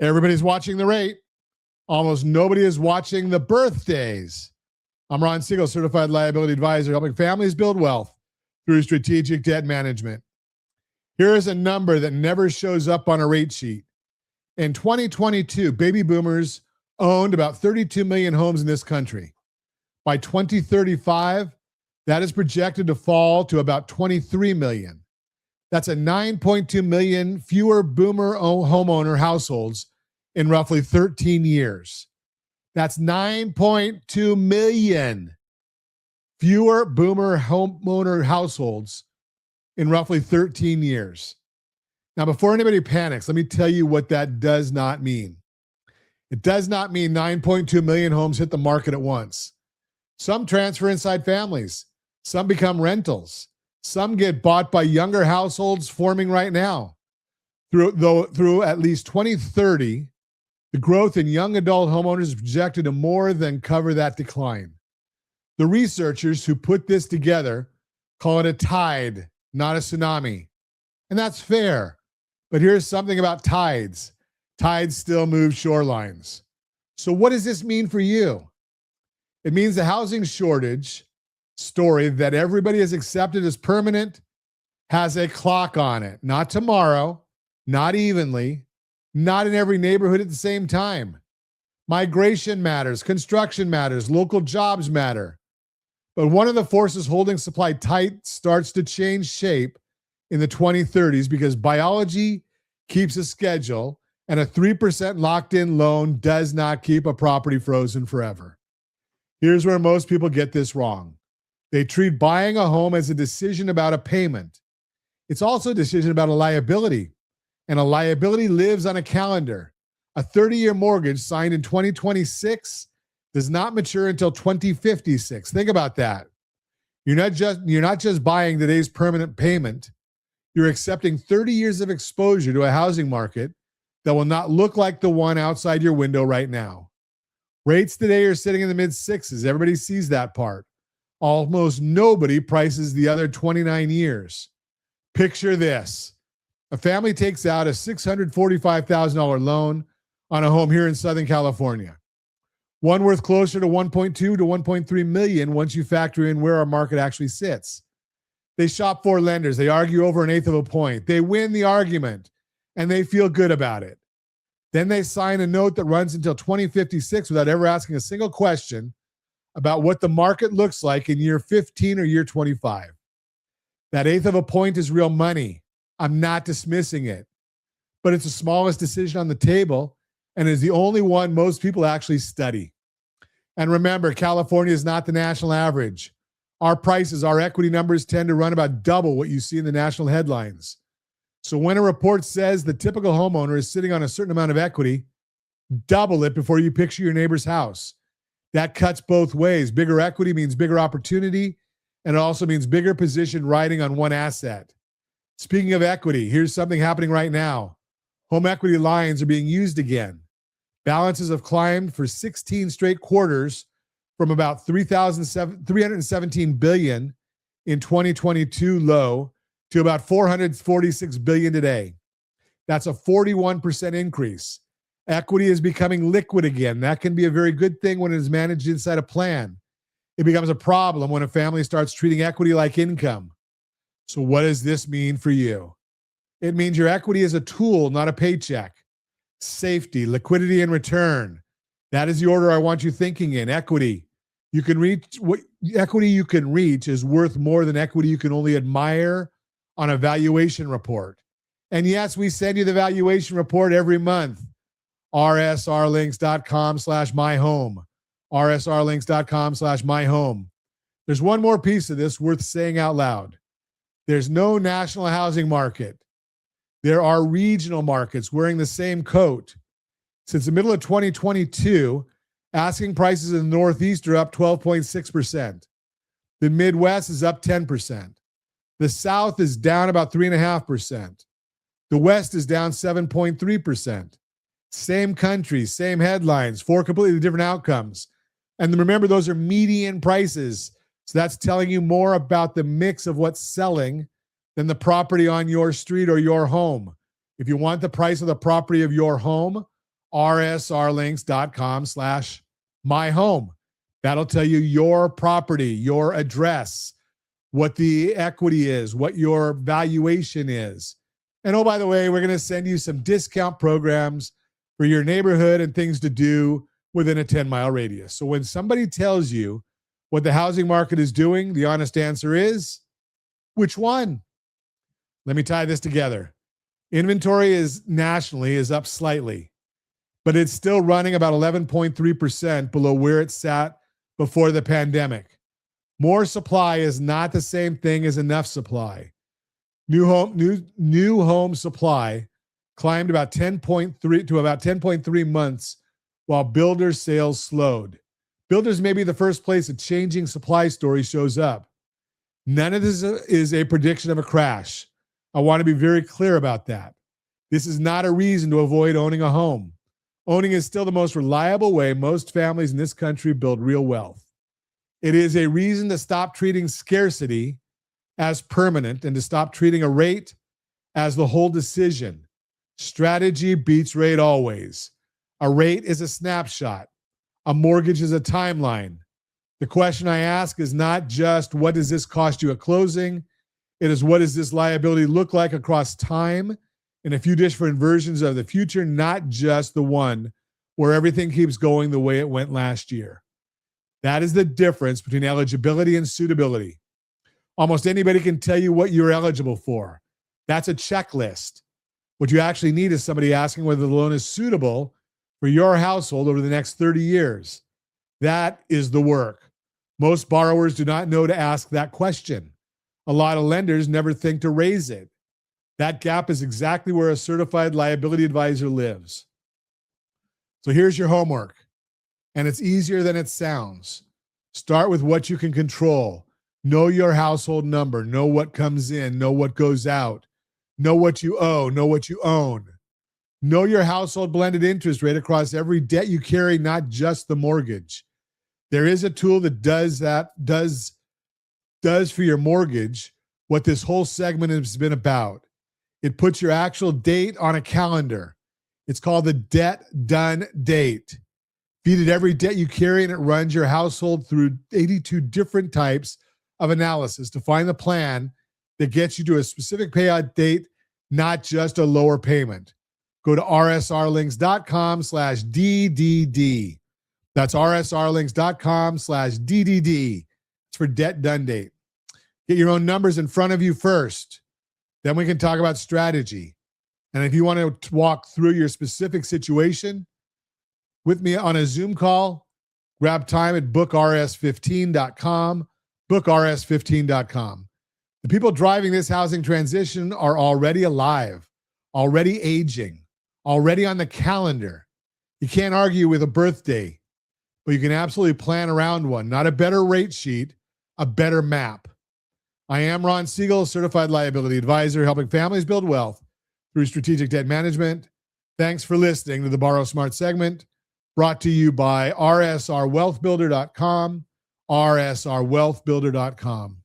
Everybody's watching the rate. Almost nobody is watching the birthdays. I'm Ron Siegel, Certified Liability Advisor, helping families build wealth through strategic debt management. Here is a number that never shows up on a rate sheet. In 2022, baby boomers owned about 32 million homes in this country. By 2035, that is projected to fall to about 23 million. That's a 9.2 million fewer boomer homeowner households in roughly 13 years. That's 9.2 million fewer boomer homeowner households in roughly 13 years. Now, before anybody panics, let me tell you what that does not mean. It does not mean 9.2 million homes hit the market at once. Some transfer inside families. Some become rentals. Some get bought by younger households forming right now. Through at least 2030, the growth in young adult homeowners is projected to more than cover that decline. The researchers who put this together call it a tide, not a tsunami. And that's fair. But here's something about tides. Tides still move shorelines. So what does this mean for you? It means the housing shortage story that everybody has accepted as permanent has a clock on it. Not tomorrow, not evenly, not in every neighborhood at the same time. Migration matters, construction matters, local jobs matter. But one of the forces holding supply tight starts to change shape in the 2030s because biology keeps a schedule and a 3% locked-in loan does not keep a property frozen forever. Here's where most people get this wrong. They treat buying a home as a decision about a payment. It's also a decision about a liability, and a liability lives on a calendar. A 30-year mortgage signed in 2026 does not mature until 2056. Think about that. You're not just buying today's permanent payment. You're accepting 30 years of exposure to a housing market that will not look like the one outside your window right now. Rates today are sitting in the mid-sixes. Everybody sees that part. Almost nobody prices the other 29 years. Picture this. A family takes out a $645,000 loan on a home here in Southern California. One worth closer to 1.2 to 1.3 million once you factor in where our market actually sits. They shop for lenders. They argue over an eighth of a point. They win the argument, and they feel good about it. Then they sign a note that runs until 2056 without ever asking a single question about what the market looks like in year 15 or year 25. That eighth of a point is real money. I'm not dismissing it, but it's the smallest decision on the table and is the only one most people actually study. And remember, California is not the national average. Our prices, our equity numbers tend to run about double what you see in the national headlines. So when a report says the typical homeowner is sitting on a certain amount of equity, double it before you picture your neighbor's house. That cuts both ways. Bigger equity means bigger opportunity, and it also means bigger position riding on one asset. Speaking of equity, here's something happening right now. Home equity lines are being used again. Balances have climbed for 16 straight quarters from about $317 billion in 2022 low to about $446 billion today. That's a 41% increase. Equity is becoming liquid again. That can be a very good thing when it is managed inside a plan. It becomes a problem when a family starts treating equity like income. So what does this mean for you? It means your equity is a tool, not a paycheck. Safety, liquidity, and return. That is the order I want you thinking in. Equity. You can reach what equity you can reach is worth more than equity you can only admire on a valuation report. And yes, we send you the valuation report every month. rsrlinks.com/myhome. rsrlinks.com/myhome. There's one more piece of this worth saying out loud. There's no national housing market. There are regional markets wearing the same coat. Since the middle of 2022, asking prices in the Northeast are up 12.6%. The Midwest is up 10%. The South is down about 3.5%. The West is down 7.3%. Same country, same headlines, four completely different outcomes. And remember, those are median prices. So that's telling you more about the mix of what's selling than the property on your street or your home. If you want the price of the property of your home, rsrlinks.com/myhome. That'll tell you your property, your address, what the equity is, what your valuation is. And oh, by the way, we're going to send you some discount programs for your neighborhood and things to do within a 10-mile radius. So when somebody tells you what the housing market is doing, the honest answer is, which one? Let me tie this together. Inventory is nationally is up slightly, but it's still running about 11.3% below where it sat before the pandemic. More supply is not the same thing as enough supply. New home supply climbed about 10.3 months while builder sales slowed. Builders may be the first place a changing supply story shows up. None of this is a prediction of a crash. I want to be very clear about that. This is not a reason to avoid owning a home. Owning is still the most reliable way most families in this country build real wealth. It is a reason to stop treating scarcity as permanent and to stop treating a rate as the whole decision. Strategy beats rate always. A rate is a snapshot. A mortgage is a timeline. The question I ask is not just what does this cost you at closing? It is what does this liability look like across time and a few different versions of the future, not just the one where everything keeps going the way it went last year. That is the difference between eligibility and suitability. Almost anybody can tell you what you're eligible for. That's a checklist. What you actually need is somebody asking whether the loan is suitable for your household over the next 30 years. That is the work. Most borrowers do not know to ask that question. A lot of lenders never think to raise it. That gap is exactly where a certified liability advisor lives. So here's your homework, and it's easier than it sounds. Start with what you can control. Know your household number. Know what comes in. Know what goes out. Know what you owe. Know what you own. Know your household blended interest rate across every debt you carry, not just the mortgage. There is a tool that does for your mortgage what this whole segment has been about. It puts your actual date on a calendar. It's called the Debt Done Date. Feed it every debt you carry, and it runs your household through 82 different types of analysis to find the plan that gets you to a specific payout date, not just a lower payment. Go to rsrlinks.com/DDD. That's rsrlinks.com/DDD. It's for Debt Done Date. Get your own numbers in front of you first. Then we can talk about strategy. And if you want to walk through your specific situation with me on a Zoom call, grab time at bookrs15.com, bookrs15.com. The people driving this housing transition are already alive, already aging, already on the calendar. You can't argue with a birthday, but you can absolutely plan around one. Not a better rate sheet, a better map. I am Ron Siegel, certified liability advisor, helping families build wealth through strategic debt management. Thanks for listening to the Borrow Smart segment, brought to you by rsrwealthbuilder.com, rsrwealthbuilder.com.